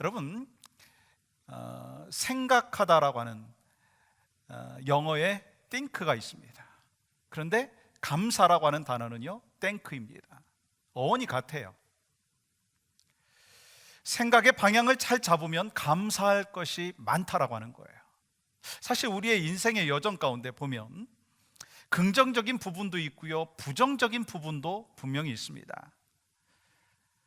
여러분, 생각하다라고 하는 영어의 think가 있습니다. 그런데 감사라고 하는 단어는요, thank입니다. 어원이 같아요. 생각의 방향을 잘 잡으면 감사할 것이 많다라고 하는 거예요. 사실 우리의 인생의 여정 가운데 보면 긍정적인 부분도 있고요, 부정적인 부분도 분명히 있습니다.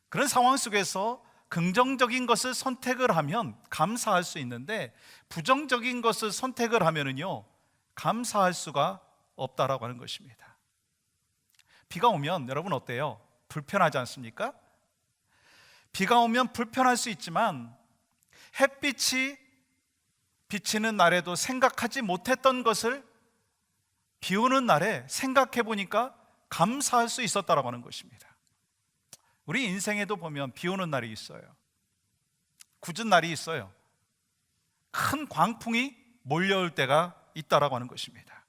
그런 상황 속에서 긍정적인 것을 선택을 하면 감사할 수 있는데, 부정적인 것을 선택을 하면은요, 감사할 수가 없다라고 하는 것입니다. 비가 오면 여러분 어때요? 불편하지 않습니까? 비가 오면 불편할 수 있지만 햇빛이 비치는 날에도 생각하지 못했던 것을 비 오는 날에 생각해 보니까 감사할 수 있었다라고 하는 것입니다. 우리 인생에도 보면 비 오는 날이 있어요. 굳은 날이 있어요. 큰 광풍이 몰려올 때가 있다라고 하는 것입니다.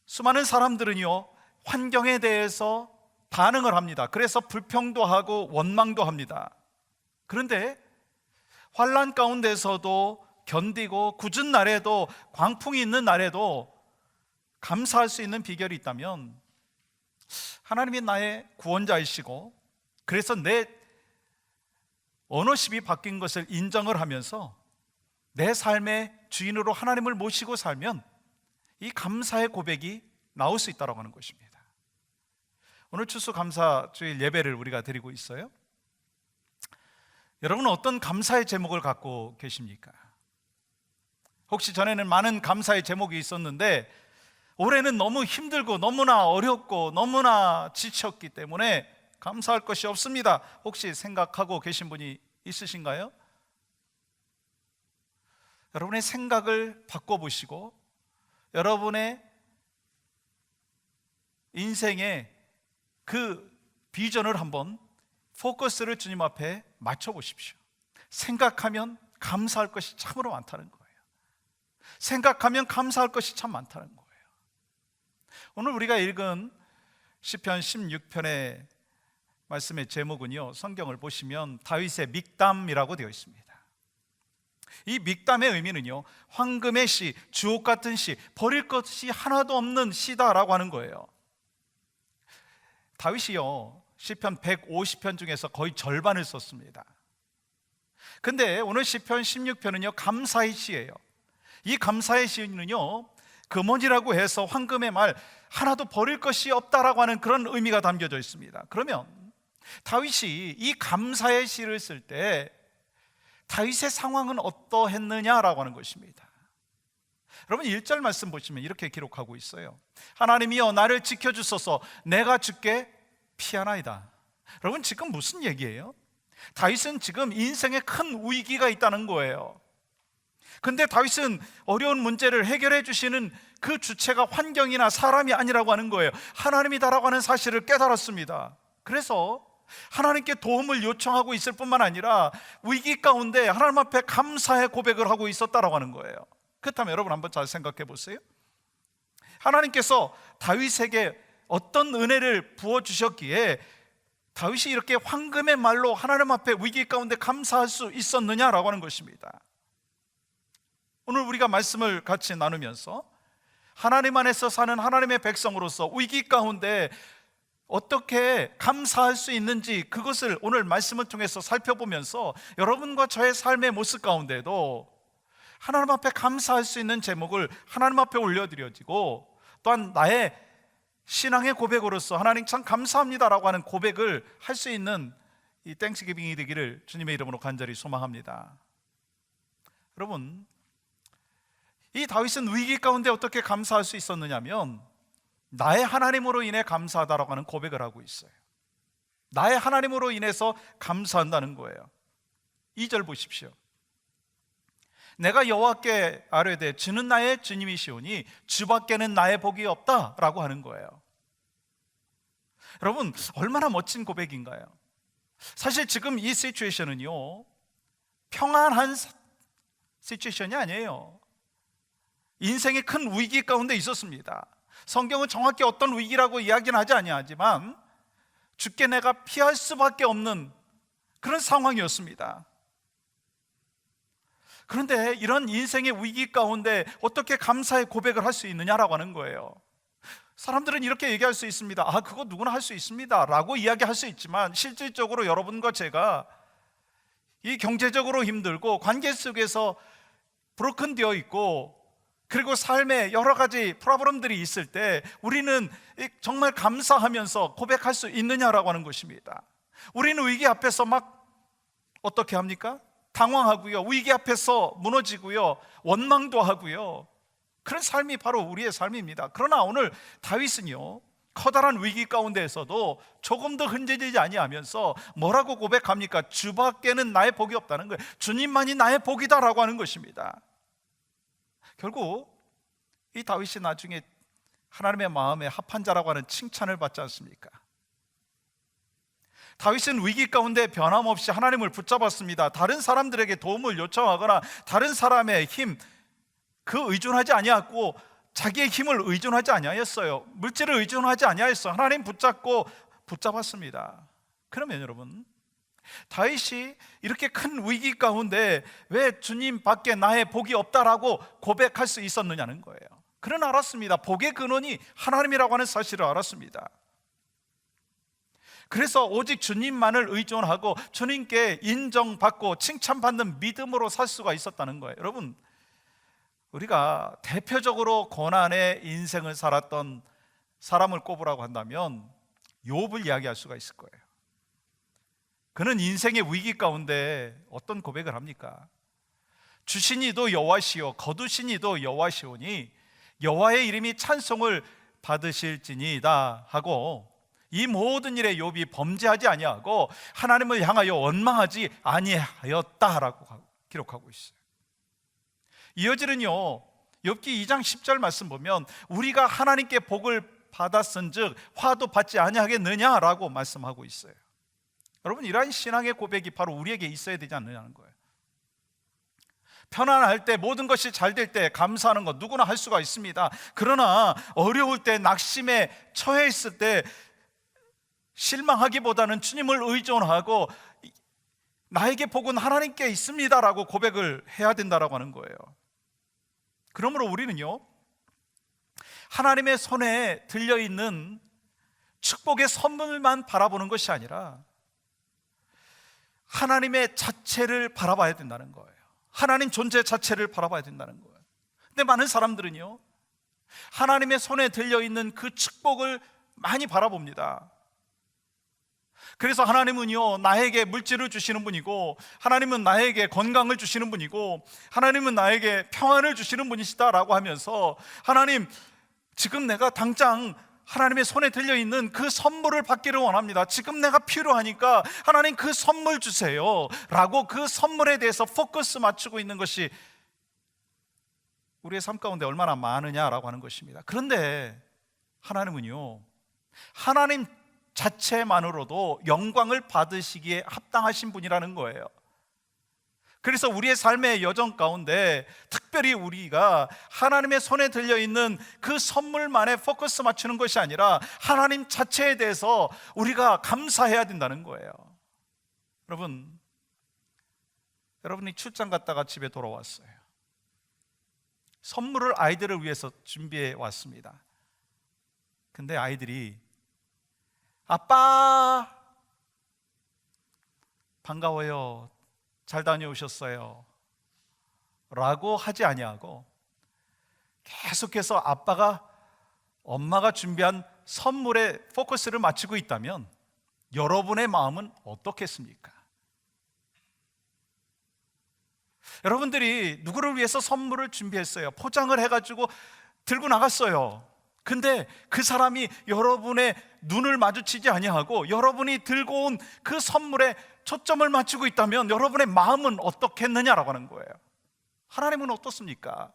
수많은 사람들은요, 환경에 대해서 반응을 합니다. 그래서 불평도 하고 원망도 합니다. 그런데 환난 가운데서도 견디고 굳은 날에도, 광풍이 있는 날에도 감사할 수 있는 비결이 있다면, 하나님이 나의 구원자이시고 그래서 내 오너십이 바뀐 것을 인정을 하면서 내 삶의 주인으로 하나님을 모시고 살면 이 감사의 고백이 나올 수 있다고 하는 것입니다. 오늘 추수감사주일 예배를 우리가 드리고 있어요. 여러분은 어떤 감사의 제목을 갖고 계십니까? 혹시 전에는 많은 감사의 제목이 있었는데 올해는 너무 힘들고 너무나 어렵고 너무나 지쳤기 때문에 감사할 것이 없습니다. 혹시 생각하고 계신 분이 있으신가요? 여러분의 생각을 바꿔보시고 여러분의 인생의 그 비전을 한번 포커스를 주님 앞에 맞춰보십시오. 생각하면 감사할 것이 참으로 많다는 거예요. 생각하면 감사할 것이 참 많다는 거예요. 오늘 우리가 읽은 시편 16편의 말씀의 제목은요, 성경을 보시면 다윗의 믹담이라고 되어 있습니다. 이 믹담의 의미는요, 황금의 시, 주옥 같은 시, 버릴 것이 하나도 없는 시다라고 하는 거예요. 다윗이요, 시편 150편 중에서 거의 절반을 썼습니다. 근데 오늘 시편 16편은요, 감사의 시예요. 이 감사의 시는요, 금원이라고 해서 황금의 말, 하나도 버릴 것이 없다라고 하는 그런 의미가 담겨져 있습니다. 그러면 다윗이 이 감사의 시를 쓸 때 다윗의 상황은 어떠했느냐라고 하는 것입니다. 여러분 1절 말씀 보시면 이렇게 기록하고 있어요. 하나님이여 나를 지켜주소서, 내가 주께 피하나이다. 여러분 지금 무슨 얘기예요? 다윗은 지금 인생에 큰 위기가 있다는 거예요. 근데 다윗은 어려운 문제를 해결해 주시는 그 주체가 환경이나 사람이 아니라고 하는 거예요. 하나님이다라고 하는 사실을 깨달았습니다. 그래서 하나님께 도움을 요청하고 있을 뿐만 아니라 위기 가운데 하나님 앞에 감사의 고백을 하고 있었다라고 하는 거예요. 그렇다면 여러분 한번 잘 생각해 보세요. 하나님께서 다윗에게 어떤 은혜를 부어주셨기에 다윗이 이렇게 황금의 말로 하나님 앞에 위기 가운데 감사할 수 있었느냐라고 하는 것입니다. 오늘 우리가 말씀을 같이 나누면서 하나님 안에서 사는 하나님의 백성으로서 위기 가운데 어떻게 감사할 수 있는지, 그것을 오늘 말씀을 통해서 살펴보면서 여러분과 저의 삶의 모습 가운데도 하나님 앞에 감사할 수 있는 제목을 하나님 앞에 올려드려지고, 또한 나의 신앙의 고백으로서 하나님 참 감사합니다라고 하는 고백을 할 수 있는 이 땡스기빙이 되기를 주님의 이름으로 간절히 소망합니다. 여러분, 이 다윗은 위기 가운데 어떻게 감사할 수 있었느냐면 나의 하나님으로 인해 감사하다라고 하는 고백을 하고 있어요. 나의 하나님으로 인해서 감사한다는 거예요. 2절 보십시오. 내가 여호와께 아뢰되 주는 나의 주님이시오니 주밖에는 나의 복이 없다라고 하는 거예요. 여러분 얼마나 멋진 고백인가요? 사실 지금 이 시츄에이션은요, 평안한 시츄에이션이 아니에요. 인생의 큰 위기 가운데 있었습니다. 성경은 정확히 어떤 위기라고 이야기는 하지 아니하지만 주께 내가 피할 수밖에 없는 그런 상황이었습니다. 그런데 이런 인생의 위기 가운데 어떻게 감사의 고백을 할 수 있느냐라고 하는 거예요. 사람들은 이렇게 얘기할 수 있습니다. 아, 그거 누구나 할 수 있습니다 라고 이야기할 수 있지만, 실질적으로 여러분과 제가 이 경제적으로 힘들고 관계 속에서 브로큰 되어 있고, 그리고 삶에 여러 가지 프로블럼들이 있을 때 우리는 정말 감사하면서 고백할 수 있느냐라고 하는 것입니다. 우리는 위기 앞에서 막 어떻게 합니까? 당황하고요, 위기 앞에서 무너지고요, 원망도 하고요. 그런 삶이 바로 우리의 삶입니다. 그러나 오늘 다윗은요, 커다란 위기 가운데에서도 조금 더 흔들리지 아니하면서 뭐라고 고백합니까? 주밖에는 나의 복이 없다는 거예요. 주님만이 나의 복이다라고 하는 것입니다. 결국 이 다윗이 나중에 하나님의 마음에 합한 자라고 하는 칭찬을 받지 않습니까? 다윗은 위기 가운데 변함없이 하나님을 붙잡았습니다. 다른 사람들에게 도움을 요청하거나 다른 사람의 힘, 그 의존하지 아니하고 자기의 힘을 의존하지 아니하였어요. 물질을 의존하지 아니하였어요. 하나님 붙잡았습니다. 그러면 여러분, 다윗이 이렇게 큰 위기 가운데 왜 주님 밖에 나의 복이 없다라고 고백할 수 있었느냐는 거예요. 그는 알았습니다. 복의 근원이 하나님이라고 하는 사실을 알았습니다. 그래서 오직 주님만을 의존하고 주님께 인정받고 칭찬받는 믿음으로 살 수가 있었다는 거예요. 여러분, 우리가 대표적으로 고난의 인생을 살았던 사람을 꼽으라고 한다면 욥을 이야기할 수가 있을 거예요. 그는 인생의 위기 가운데 어떤 고백을 합니까? 주신이도 여호와시오 거두신이도 여호와시오니 여호와의 이름이 찬송을 받으실지니이다 하고, 이 모든 일에 욥이 범죄하지 아니하고 하나님을 향하여 원망하지 아니하였다라고 기록하고 있어요. 이어지는요, 욥기 2장 10절 말씀 보면 우리가 하나님께 복을 받았은즉 화도 받지 아니하겠느냐라고 말씀하고 있어요. 여러분, 이러한 신앙의 고백이 바로 우리에게 있어야 되지 않느냐는 거예요. 편안할 때, 모든 것이 잘 될 때 감사하는 것 누구나 할 수가 있습니다. 그러나 어려울 때, 낙심에 처해 있을 때 실망하기보다는 주님을 의존하고 나에게 복은 하나님께 있습니다라고 고백을 해야 된다라고 하는 거예요. 그러므로 우리는요, 하나님의 손에 들려있는 축복의 선물만 바라보는 것이 아니라 하나님의 자체를 바라봐야 된다는 거예요. 하나님 존재 자체를 바라봐야 된다는 거예요. 근데 많은 사람들은요, 하나님의 손에 들려있는 그 축복을 많이 바라봅니다. 그래서 하나님은요, 나에게 물질을 주시는 분이고, 하나님은 나에게 건강을 주시는 분이고, 하나님은 나에게 평안을 주시는 분이시다라고 하면서, 하나님, 지금 내가 당장 하나님의 손에 들려있는 그 선물을 받기를 원합니다. 지금 내가 필요하니까 하나님 그 선물 주세요 라고 그 선물에 대해서 포커스 맞추고 있는 것이 우리의 삶 가운데 얼마나 많으냐라고 하는 것입니다. 그런데 하나님은요, 하나님 자체만으로도 영광을 받으시기에 합당하신 분이라는 거예요. 그래서 우리의 삶의 여정 가운데 특별히 우리가 하나님의 손에 들려있는 그 선물만에 포커스 맞추는 것이 아니라 하나님 자체에 대해서 우리가 감사해야 된다는 거예요. 여러분이 출장 갔다가 집에 돌아왔어요. 선물을 아이들을 위해서 준비해 왔습니다. 근데 아이들이 아빠 반가워요, 잘 다녀오셨어요 라고 하지 아니하고 계속해서 엄마가 준비한 선물에 포커스를 맞추고 있다면 여러분의 마음은 어떻겠습니까? 여러분들이 누구를 위해서 선물을 준비했어요. 포장을 해가지고 들고 나갔어요. 근데 그 사람이 여러분의 눈을 마주치지 아니하고 여러분이 들고 온 그 선물에 초점을 맞추고 있다면 여러분의 마음은 어떻겠느냐라고 하는 거예요. 하나님은 어떻습니까?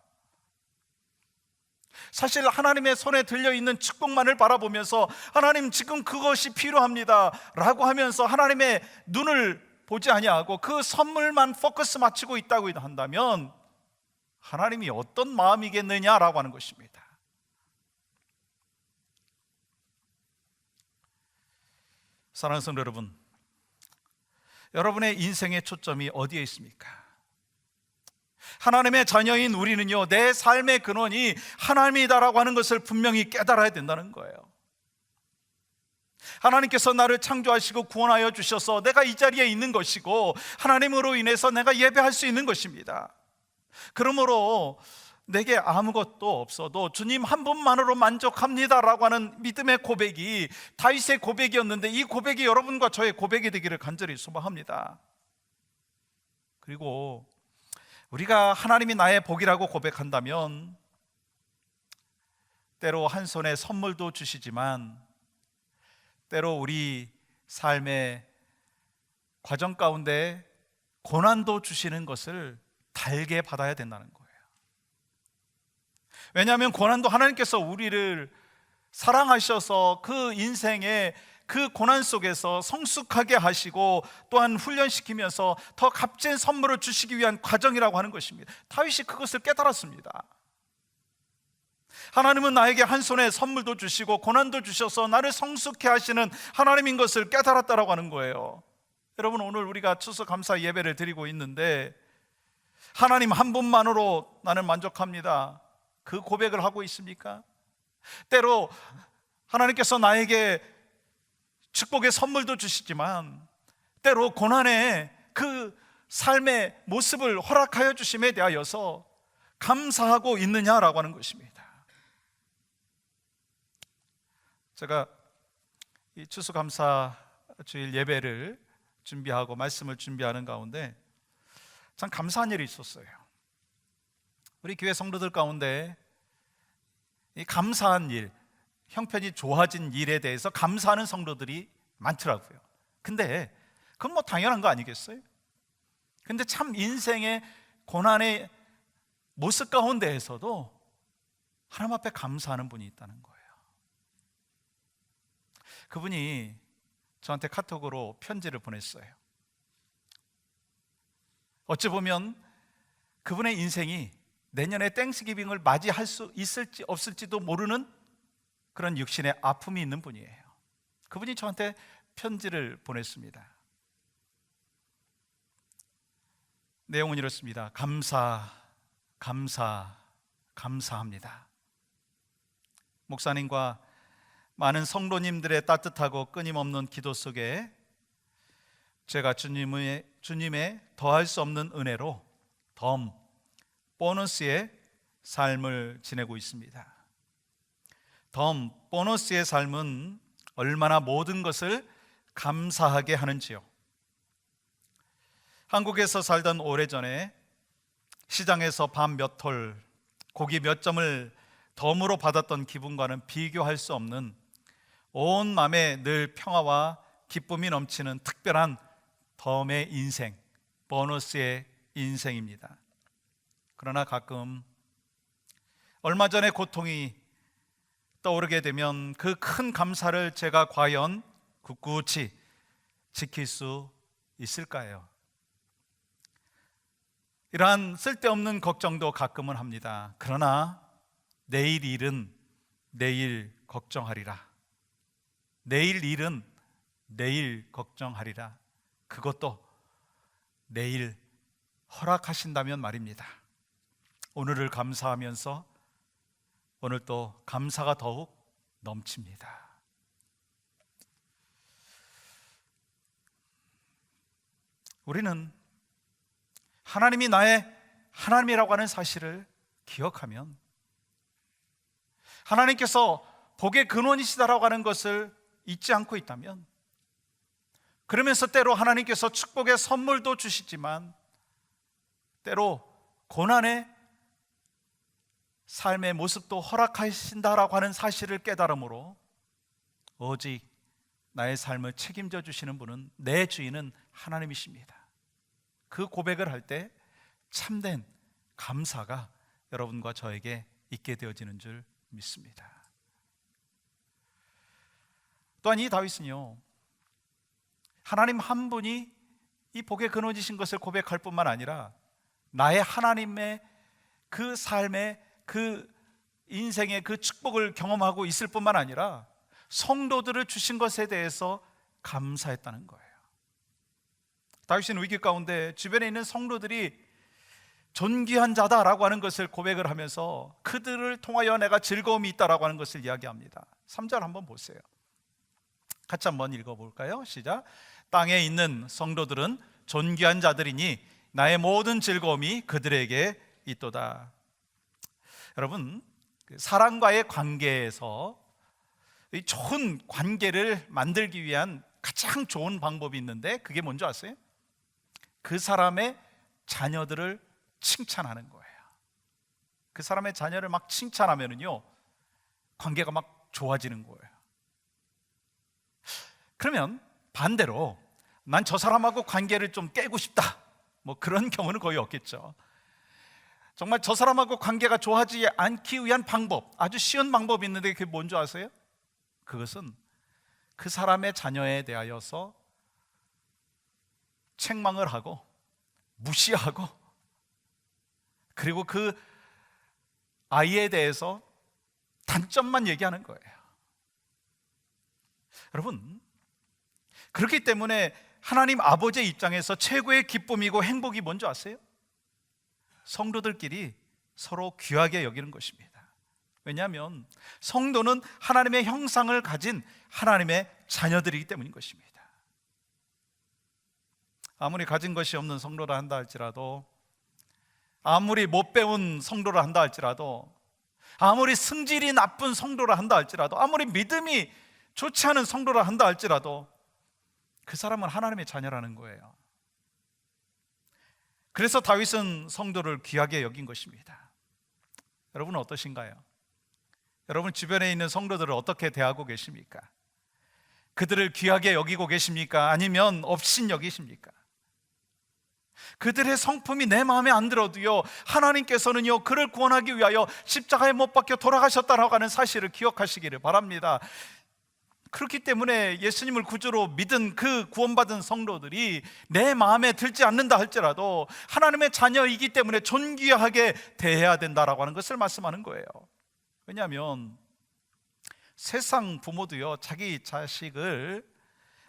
사실 하나님의 손에 들려있는 축복만을 바라보면서 하나님 지금 그것이 필요합니다 라고 하면서 하나님의 눈을 보지 아니하고 그 선물만 포커스 맞추고 있다고 한다면 하나님이 어떤 마음이겠느냐라고 하는 것입니다. 사랑하는 성도 여러분, 여러분의 인생의 초점이 어디에 있습니까? 하나님의 자녀인 우리는요, 내 삶의 근원이 하나님이다라고 하는 것을 분명히 깨달아야 된다는 거예요. 하나님께서 나를 창조하시고 구원하여 주셔서 내가 이 자리에 있는 것이고, 하나님으로 인해서 내가 예배할 수 있는 것입니다. 그러므로 내게 아무것도 없어도 주님 한 분만으로 만족합니다라고 하는 믿음의 고백이 다윗의 고백이었는데, 이 고백이 여러분과 저의 고백이 되기를 간절히 소망합니다. 그리고 우리가 하나님이 나의 복이라고 고백한다면, 때로 한 손에 선물도 주시지만 때로 우리 삶의 과정 가운데 고난도 주시는 것을 달게 받아야 된다는 거예요. 왜냐하면 고난도 하나님께서 우리를 사랑하셔서 그 인생의 그 고난 속에서 성숙하게 하시고 또한 훈련시키면서 더 값진 선물을 주시기 위한 과정이라고 하는 것입니다. 다윗이 그것을 깨달았습니다. 하나님은 나에게 한 손에 선물도 주시고 고난도 주셔서 나를 성숙해 하시는 하나님인 것을 깨달았다라고 하는 거예요. 여러분, 오늘 우리가 추수감사 예배를 드리고 있는데 하나님 한 분만으로 나는 만족합니다, 그 고백을 하고 있습니까? 때로 하나님께서 나에게 축복의 선물도 주시지만 때로 고난의 그 삶의 모습을 허락하여 주심에 대하여서 감사하고 있느냐라고 하는 것입니다. 제가 이 추수감사 주일 예배를 준비하고 말씀을 준비하는 가운데 참 감사한 일이 있었어요. 우리 교회 성도들 가운데 이 감사한 일, 형편이 좋아진 일에 대해서 감사하는 성도들이 많더라고요. 근데 그건 뭐 당연한 거 아니겠어요? 근데 참 인생의 고난의 모습 가운데에서도 하나님 앞에 감사하는 분이 있다는 거예요. 그분이 저한테 카톡으로 편지를 보냈어요. 어찌 보면 그분의 인생이 내년에 땡스기빙을 맞이할 수 있을지 없을지도 모르는 그런 육신의 아픔이 있는 분이에요. 그분이 저한테 편지를 보냈습니다. 내용은 이렇습니다. 감사합니다. 목사님과 많은 성도님들의 따뜻하고 끊임없는 기도 속에 제가 주님의 더할 수 없는 은혜로 덤 보너스의 삶을 지내고 있습니다. 덤 보너스의 삶은 얼마나 모든 것을 감사하게 하는지요. 한국에서 살던 오래전에 시장에서 밥 몇 톨, 고기 몇 점을 덤으로 받았던 기분과는 비교할 수 없는 온 마음에 늘 평화와 기쁨이 넘치는 특별한 덤의 인생, 보너스의 인생입니다. 그러나 가끔 얼마 전에 고통이 떠오르게 되면 그 큰 감사를 제가 과연 굳굳이 지킬 수 있을까요? 이러한 쓸데없는 걱정도 가끔은 합니다. 그러나 내일 일은 내일 걱정하리라. 내일 일은 내일 걱정하리라. 그것도 내일 허락하신다면 말입니다. 오늘을 감사하면서 오늘 또 감사가 더욱 넘칩니다. 우리는 하나님이 나의 하나님이라고 하는 사실을 기억하면, 하나님께서 복의 근원이시다라고 하는 것을 잊지 않고 있다면, 그러면서 때로 하나님께서 축복의 선물도 주시지만 때로 고난의 삶의 모습도 허락하신다라고 하는 사실을 깨달음으로 오직 나의 삶을 책임져 주시는 분은, 내 주인은 하나님이십니다. 그 고백을 할 때 참된 감사가 여러분과 저에게 있게 되어지는 줄 믿습니다. 또한 이 다윗은요, 하나님 한 분이 이 복의 근원이신 것을 고백할 뿐만 아니라 나의 하나님의 그 삶의 그 인생의 그 축복을 경험하고 있을 뿐만 아니라 성도들을 주신 것에 대해서 감사했다는 거예요. 다윗은 위기 가운데 주변에 있는 성도들이 존귀한 자다라고 하는 것을 고백을 하면서 그들을 통하여 내가 즐거움이 있다라고 하는 것을 이야기합니다. 3절 한번 보세요. 같이 한번 읽어볼까요? 시작. 땅에 있는 성도들은 존귀한 자들이니 나의 모든 즐거움이 그들에게 있도다. 여러분, 사랑과의 관계에서 이 좋은 관계를 만들기 위한 가장 좋은 방법이 있는데 그게 뭔지 아세요? 그 사람의 자녀들을 칭찬하는 거예요. 그 사람의 자녀를 막 칭찬하면은요, 관계가 막 좋아지는 거예요. 그러면 반대로 난 저 사람하고 관계를 좀 깨고 싶다, 뭐 그런 경우는 거의 없겠죠. 정말 저 사람하고 관계가 좋아지지 않기 위한 방법, 아주 쉬운 방법이 있는데 그게 뭔지 아세요? 그것은 그 사람의 자녀에 대하여서 책망을 하고 무시하고, 그리고 그 아이에 대해서 단점만 얘기하는 거예요. 여러분, 그렇기 때문에 하나님 아버지의 입장에서 최고의 기쁨이고 행복이 뭔지 아세요? 성도들끼리 서로 귀하게 여기는 것입니다. 왜냐하면 성도는 하나님의 형상을 가진 하나님의 자녀들이기 때문인 것입니다. 아무리 가진 것이 없는 성도라 한다 할지라도, 아무리 못 배운 성도라 한다 할지라도, 아무리 승질이 나쁜 성도라 한다 할지라도, 아무리 믿음이 좋지 않은 성도라 한다 할지라도 그 사람은 하나님의 자녀라는 거예요. 그래서 다윗은 성도를 귀하게 여긴 것입니다. 여러분은 어떠신가요? 여러분 주변에 있는 성도들을 어떻게 대하고 계십니까? 그들을 귀하게 여기고 계십니까? 아니면 업신여기십니까? 그들의 성품이 내 마음에 안 들어도요, 하나님께서는요 그를 구원하기 위하여 십자가에 못 박혀 돌아가셨다라고 하는 사실을 기억하시기를 바랍니다. 그렇기 때문에 예수님을 구주로 믿은 그 구원받은 성도들이 내 마음에 들지 않는다 할지라도 하나님의 자녀이기 때문에 존귀하게 대해야 된다라고 하는 것을 말씀하는 거예요. 왜냐하면 세상 부모도요 자기 자식을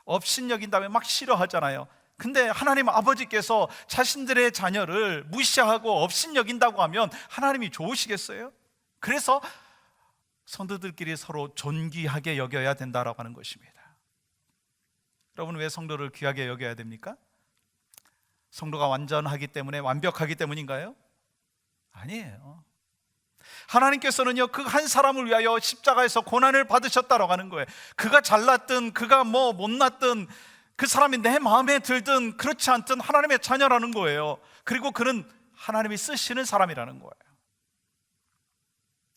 업신여긴다면 막 싫어하잖아요. 근데 하나님 아버지께서 자신들의 자녀를 무시하고 업신여긴다고 하면 하나님이 좋으시겠어요? 그래서 성도들끼리 서로 존귀하게 여겨야 된다라고 하는 것입니다. 여러분, 왜 성도를 귀하게 여겨야 됩니까? 성도가 완전하기 때문에, 완벽하기 때문인가요? 아니에요. 하나님께서는요 그 한 사람을 위하여 십자가에서 고난을 받으셨다라고 하는 거예요. 그가 잘났든 그가 뭐 못났든, 그 사람이 내 마음에 들든 그렇지 않든 하나님의 자녀라는 거예요. 그리고 그는 하나님이 쓰시는 사람이라는 거예요.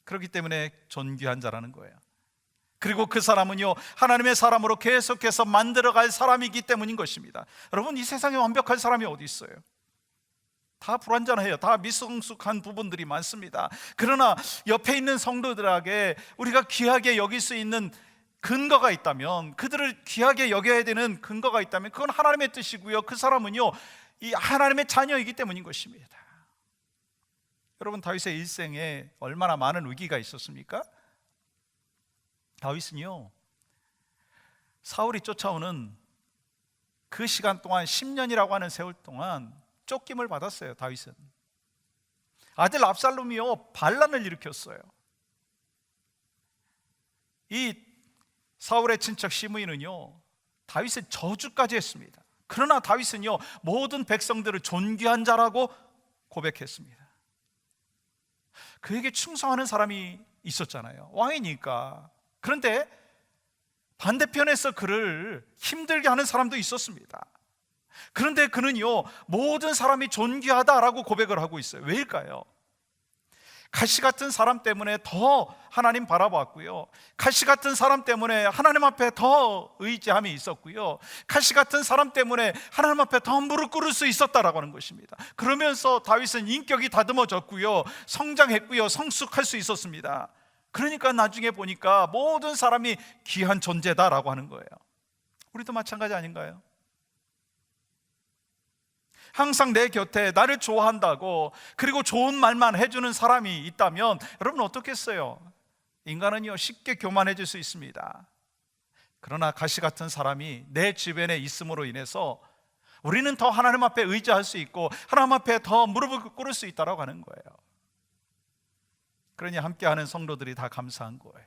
그렇기 때문에 존귀한 자라는 거예요. 그리고 그 사람은요 하나님의 사람으로 계속해서 만들어갈 사람이기 때문인 것입니다. 여러분, 이 세상에 완벽한 사람이 어디 있어요? 다 불완전해요. 다 미성숙한 부분들이 많습니다. 그러나 옆에 있는 성도들에게 우리가 귀하게 여길 수 있는 근거가 있다면, 그들을 귀하게 여겨야 되는 근거가 있다면 그건 하나님의 뜻이고요, 그 사람은요 이 하나님의 자녀이기 때문인 것입니다. 여러분, 다윗의 일생에 얼마나 많은 위기가 있었습니까? 다윗은요 사울이 쫓아오는 그 시간 동안 10년이라고 하는 세월 동안 쫓김을 받았어요. 다윗은 아들 압살롬이요 반란을 일으켰어요. 이 사울의 친척 시므이는요 다윗의 저주까지 했습니다. 그러나 다윗은요 모든 백성들을 존귀한 자라고 고백했습니다. 그에게 충성하는 사람이 있었잖아요, 왕이니까. 그런데 반대편에서 그를 힘들게 하는 사람도 있었습니다. 그런데 그는요 모든 사람이 존귀하다라고 고백을 하고 있어요. 왜일까요? 가시 같은 사람 때문에 더 하나님 바라봤고요, 가시 같은 사람 때문에 하나님 앞에 더 의지함이 있었고요, 가시 같은 사람 때문에 하나님 앞에 더 무릎 꿇을 수 있었다라고 하는 것입니다. 그러면서 다윗은 인격이 다듬어졌고요, 성장했고요, 성숙할 수 있었습니다. 그러니까 나중에 보니까 모든 사람이 귀한 존재다라고 하는 거예요. 우리도 마찬가지 아닌가요? 항상 내 곁에 나를 좋아한다고, 그리고 좋은 말만 해주는 사람이 있다면 여러분 어떻겠어요? 인간은요 쉽게 교만해질 수 있습니다. 그러나 가시 같은 사람이 내 주변에 있음으로 인해서 우리는 더 하나님 앞에 의지할 수 있고 하나님 앞에 더 무릎을 꿇을 수 있다고 하는 거예요. 그러니 함께하는 성도들이 다 감사한 거예요.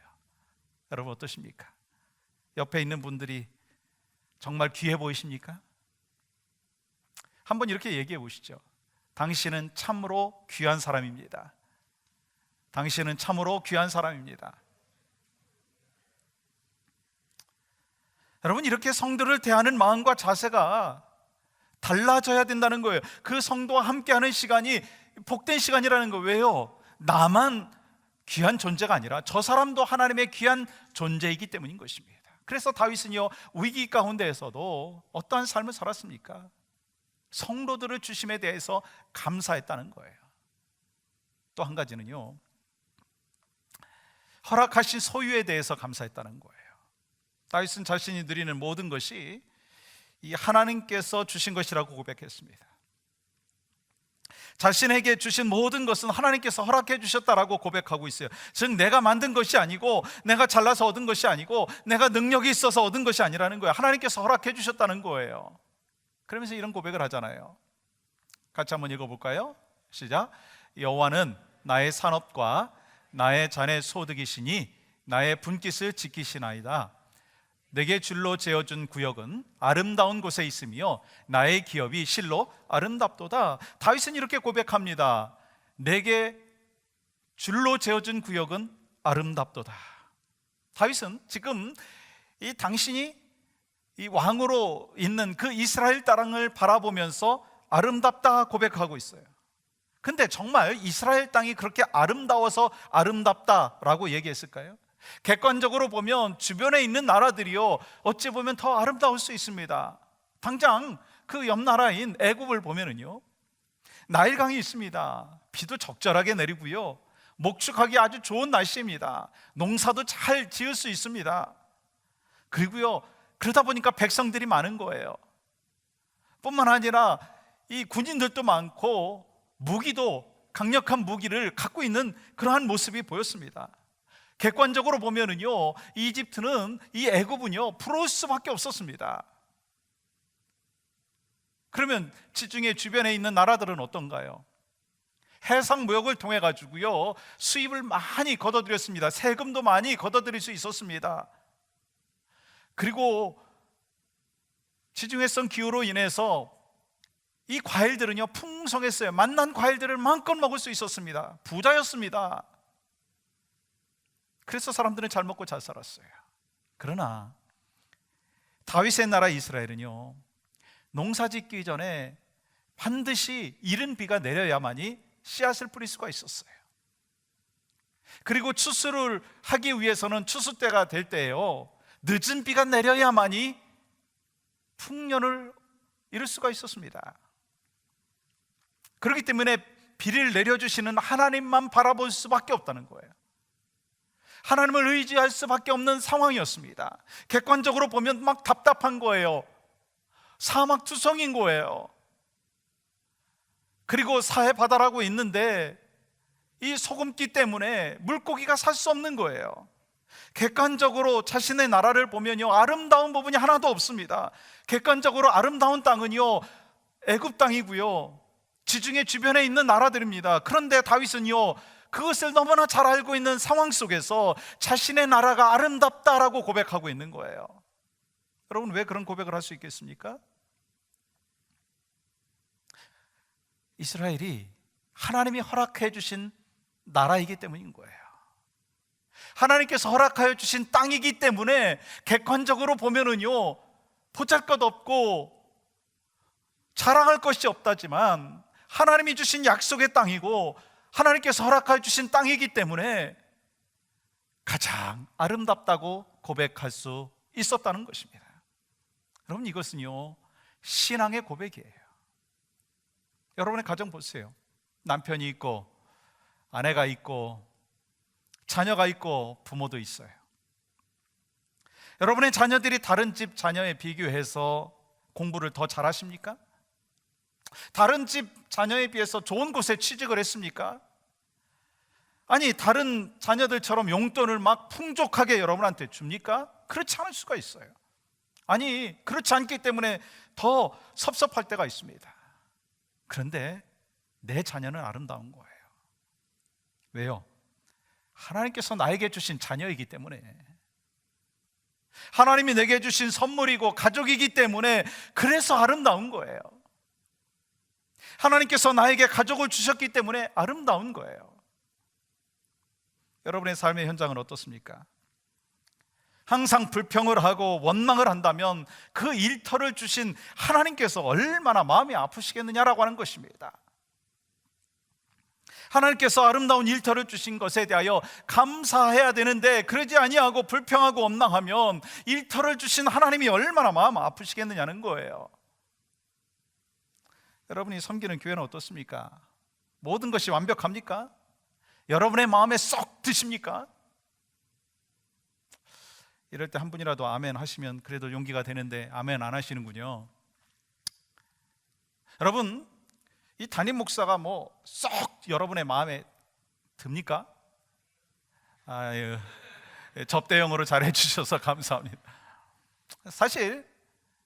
여러분 어떠십니까? 옆에 있는 분들이 정말 귀해 보이십니까? 한번 이렇게 얘기해 보시죠. 당신은 참으로 귀한 사람입니다. 당신은 참으로 귀한 사람입니다. 여러분, 이렇게 성도를 대하는 마음과 자세가 달라져야 된다는 거예요. 그 성도와 함께하는 시간이 복된 시간이라는 거예요. 왜요? 나만 귀한 존재가 아니라 저 사람도 하나님의 귀한 존재이기 때문인 것입니다. 그래서 다윗은요, 위기 가운데에서도 어떠한 삶을 살았습니까? 성도들을 주심에 대해서 감사했다는 거예요. 또 한 가지는요, 허락하신 소유에 대해서 감사했다는 거예요. 다윗은 자신이 누리는 모든 것이 이 하나님께서 주신 것이라고 고백했습니다. 자신에게 주신 모든 것은 하나님께서 허락해 주셨다라고 고백하고 있어요. 즉 내가 만든 것이 아니고, 내가 잘나서 얻은 것이 아니고, 내가 능력이 있어서 얻은 것이 아니라는 거예요. 하나님께서 허락해 주셨다는 거예요. 그러면서 이런 고백을 하잖아요. 같이 한번 읽어볼까요? 시작. 여호와는 나의 산업과 나의 잔의 소득이시니 나의 분깃을 지키시나이다. 내게 줄로 재어준 구역은 아름다운 곳에 있으며 나의 기업이 실로 아름답도다. 다윗은 이렇게 고백합니다. 내게 줄로 재어준 구역은 아름답도다. 다윗은 지금 이 당신이 이 왕으로 있는 그 이스라엘 땅을 바라보면서 아름답다 고백하고 있어요. 근데 정말 이스라엘 땅이 그렇게 아름다워서 아름답다라고 얘기했을까요? 객관적으로 보면 주변에 있는 나라들이요, 어찌 보면 더 아름다울 수 있습니다. 당장 그 옆 나라인 애굽을 보면은요, 나일강이 있습니다. 비도 적절하게 내리고요, 목축하기 아주 좋은 날씨입니다. 농사도 잘 지을 수 있습니다. 그리고요, 그러다 보니까 백성들이 많은 거예요. 뿐만 아니라 이 군인들도 많고 무기도 강력한 무기를 갖고 있는 그러한 모습이 보였습니다. 객관적으로 보면은요, 이집트는 이 애굽은요 부러울 수밖에 없었습니다. 그러면 지중해 주변에 있는 나라들은 어떤가요? 해상 무역을 통해 가지고요 수입을 많이 걷어들였습니다. 세금도 많이 걷어들일 수 있었습니다. 그리고 지중해성 기후로 인해서 이 과일들은요 풍성했어요. 맛난 과일들을 마음껏 먹을 수 있었습니다. 부자였습니다. 그래서 사람들은 잘 먹고 잘 살았어요. 그러나 다윗의 나라 이스라엘은요, 농사 짓기 전에 반드시 이른 비가 내려야만이 씨앗을 뿌릴 수가 있었어요. 그리고 추수를 하기 위해서는 추수 때가 될 때에요, 늦은 비가 내려야만이 풍년을 이룰 수가 있었습니다. 그렇기 때문에 비를 내려주시는 하나님만 바라볼 수밖에 없다는 거예요. 하나님을 의지할 수밖에 없는 상황이었습니다. 객관적으로 보면 막 답답한 거예요. 사막투성인 거예요. 그리고 사해바다라고 있는데 이 소금기 때문에 물고기가 살 수 없는 거예요. 객관적으로 자신의 나라를 보면요, 아름다운 부분이 하나도 없습니다. 객관적으로 아름다운 땅은요 애굽 땅이고요, 지중해 주변에 있는 나라들입니다. 그런데 다윗은요 그것을 너무나 잘 알고 있는 상황 속에서 자신의 나라가 아름답다라고 고백하고 있는 거예요. 여러분, 왜 그런 고백을 할 수 있겠습니까? 이스라엘이 하나님이 허락해 주신 나라이기 때문인 거예요. 하나님께서 허락하여 주신 땅이기 때문에 객관적으로 보면은요 보잘것없고 자랑할 것이 없다지만 하나님이 주신 약속의 땅이고 하나님께서 허락하여 주신 땅이기 때문에 가장 아름답다고 고백할 수 있었다는 것입니다. 여러분, 이것은요 신앙의 고백이에요. 여러분의 가정 보세요. 남편이 있고 아내가 있고 자녀가 있고 부모도 있어요. 여러분의 자녀들이 다른 집 자녀에 비교해서 공부를 더 잘하십니까? 다른 집 자녀에 비해서 좋은 곳에 취직을 했습니까? 아니, 다른 자녀들처럼 용돈을 막 풍족하게 여러분한테 줍니까? 그렇지 않을 수가 있어요. 아니, 그렇지 않기 때문에 더 섭섭할 때가 있습니다. 그런데 내 자녀는 아름다운 거예요. 왜요? 하나님께서 나에게 주신 자녀이기 때문에, 하나님이 내게 주신 선물이고 가족이기 때문에, 그래서 아름다운 거예요. 하나님께서 나에게 가족을 주셨기 때문에 아름다운 거예요. 여러분의 삶의 현장은 어떻습니까? 항상 불평을 하고 원망을 한다면 그 일터를 주신 하나님께서 얼마나 마음이 아프시겠느냐라고 하는 것입니다. 하나님께서 아름다운 일터를 주신 것에 대하여 감사해야 되는데, 그러지 아니하고 불평하고 원망하면 일터를 주신 하나님이 얼마나 마음 아프시겠느냐는 거예요. 여러분이 섬기는 교회는 어떻습니까? 모든 것이 완벽합니까? 여러분의 마음에 쏙 드십니까? 이럴 때 한 분이라도 아멘 하시면 그래도 용기가 되는데 아멘 안 하시는군요. 여러분, 이 담임 목사가 뭐 쏙 여러분의 마음에 듭니까? 아유, 접대용으로 잘해 주셔서 감사합니다. 사실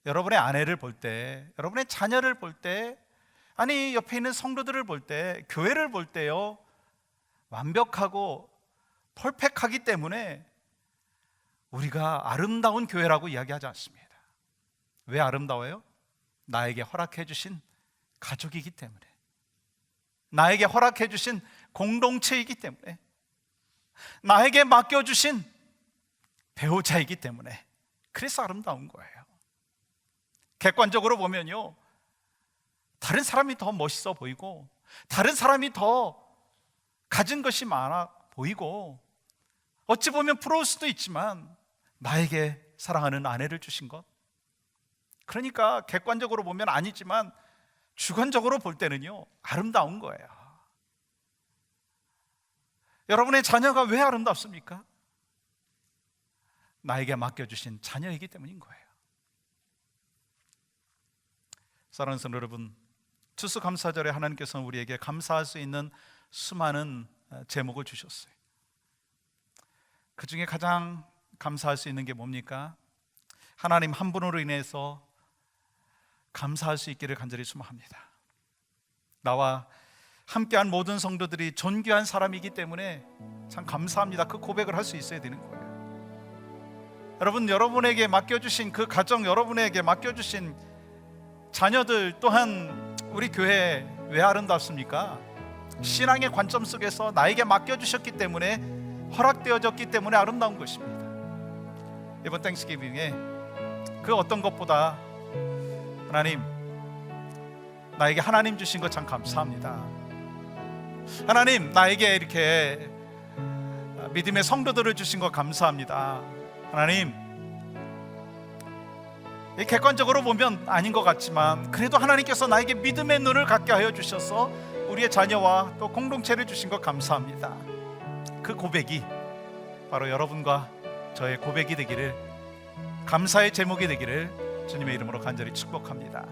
여러분의 아내를 볼 때, 여러분의 자녀를 볼 때, 아니 옆에 있는 성도들을 볼 때, 교회를 볼 때요, 완벽하고 퍼펙트하기 때문에 우리가 아름다운 교회라고 이야기하지 않습니다. 왜 아름다워요? 나에게 허락해 주신 가족이기 때문에, 나에게 허락해 주신 공동체이기 때문에, 나에게 맡겨주신 배우자이기 때문에, 그래서 아름다운 거예요. 객관적으로 보면요, 다른 사람이 더 멋있어 보이고, 다른 사람이 더 가진 것이 많아 보이고, 어찌 보면 부러울 수도 있지만 나에게 사랑하는 아내를 주신 것, 그러니까 객관적으로 보면 아니지만 주관적으로 볼 때는요, 아름다운 거예요. 여러분의 자녀가 왜 아름답습니까? 나에게 맡겨주신 자녀이기 때문인 거예요. 사랑하는 성도 여러분, 추수감사절에 하나님께서는 우리에게 감사할 수 있는 수많은 제목을 주셨어요. 그 중에 가장 감사할 수 있는 게 뭡니까? 하나님 한 분으로 인해서 감사할 수 있기를 간절히 소망합니다. 나와 함께한 모든 성도들이 존귀한 사람이기 때문에 참 감사합니다. 그 고백을 할 수 있어야 되는 거예요. 여러분, 여러분에게 맡겨주신 그 가정, 여러분에게 맡겨주신 자녀들 또한 우리 교회 왜 아름답습니까? 신앙의 관점 속에서 나에게 맡겨주셨기 때문에, 허락되어졌기 때문에 아름다운 것입니다. 이번 땡스기빙에 그 어떤 것보다 하나님, 나에게 하나님 주신 것 참 감사합니다. 하나님, 나에게 이렇게 믿음의 성도들을 주신 것 감사합니다. 하나님, 객관적으로 보면 아닌 것 같지만 그래도 하나님께서 나에게 믿음의 눈을 갖게 하여 주셔서 우리의 자녀와 또 공동체를 주신 것 감사합니다. 그 고백이 바로 여러분과 저의 고백이 되기를, 감사의 제목이 되기를 주님의 이름으로 간절히 축복합니다.